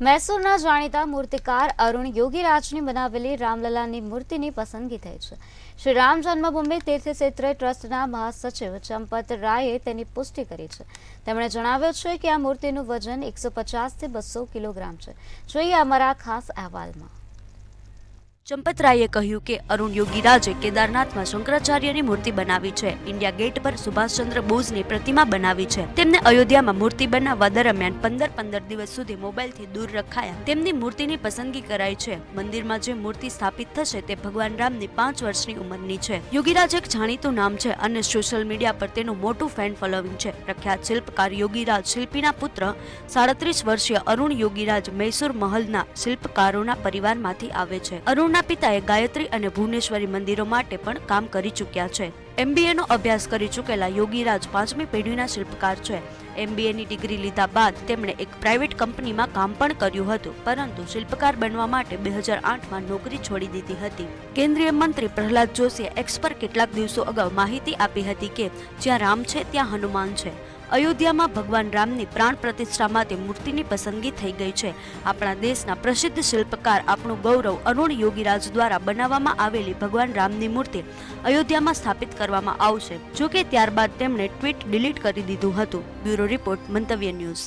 મૈસૂરના જાણીતા મૂર્તિકાર અરુણ યોગીરાજની બનાવેલી રામલલાની મૂર્તિની પસંદગી થઈ છે। શ્રી રામ જન્મભૂમિ તીર્થક્ષેત્ર ટ્રસ્ટના મહાસચિવ ચંપત રાયે તેની પુષ્ટિ કરી છે। તેમણે જણાવ્યું છે કે આ મૂર્તિનું વજન 150 થી 200 કિલોગ્રામ છે। જોઈએ અમારા ખાસ અહેવાલમાં। ચંપત રાયે કહ્યું કે અરુણ યોગીરાજે કેદારનાથમાં શંકરાચાર્યની મૂર્તિ બનાવી છે। ઇન્ડિયા ગેટ પર સુભાષચંદ્ર બોઝની પ્રતિમા બનાવી છે। તેમને અયોધ્યામાં મૂર્તિ બનાવવા દરમિયાન 15 દિવસ સુધી મોબાઈલથી દૂર રખાયા। તેમની મૂર્તિની પસંદગી કરાઈ છે। મંદિરમાં જે મૂર્તિ સ્થાપિત થશે તે ભગવાન રામની 5 વર્ષની ઉંમરની છે। યોગીરાજ એક જાણીતું નામ છે અને સોશિયલ મીડિયા પર તેનું મોટું ફેન ફોલોવિંગ છે। પ્રખ્યાત શિલ્પકાર યોગીરાજ શિલ્પીના પુત્ર 37 વર્ષીય અરુણ યોગીરાજ મૈસૂર મહલના શિલ્પકારોના પરિવારમાંથી આવે છે। અરુણ પિતાએ ગાયત્રી અને ભુવનેશ્વરી મંદિરો માટે પણ કામ કરી ચૂક્યા છે। MBA નો અભ્યાસ કરી ચૂકેલા યોગીરાજ 5મી પેઢીના શિલ્પકાર છે। MBA ની ડિગ્રી લીધા બાદ તેમણે એક પ્રાઇવેટ કંપનીમાં કામ પણ કર્યું હતું, પરંતુ શિલ્પકાર બનવા માટે 2008માં નોકરી છોડી દીધી હતી। કેન્દ્રીય મંત્રી પ્રહલાદ જોશીએ એક્સ પર કેટલાક દિવસો અગાઉ માહિતી આપી હતી કે જ્યાં રામ છે ત્યાં હનુમાન છે। અયોધ્યામાં ભગવાન રામની પ્રાણ પ્રતિષ્ઠા માટે મૂર્તિની પસંદગી થઈ ગઈ છે। આપણા દેશના પ્રસિદ્ધ શિલ્પકાર આપણું ગૌરવ અરુણ યોગીરાજ દ્વારા બનાવવામાં આવેલી ભગવાન રામની મૂર્તિ અયોધ્યામાં સ્થાપિત કરવામાં આવશે। જોકે ત્યારબાદ તેમણે ટ્વીટ ડિલીટ કરી દીધું હતું। બ્યુરો રિપોર્ટ, મંતવ્ય ન્યૂઝ।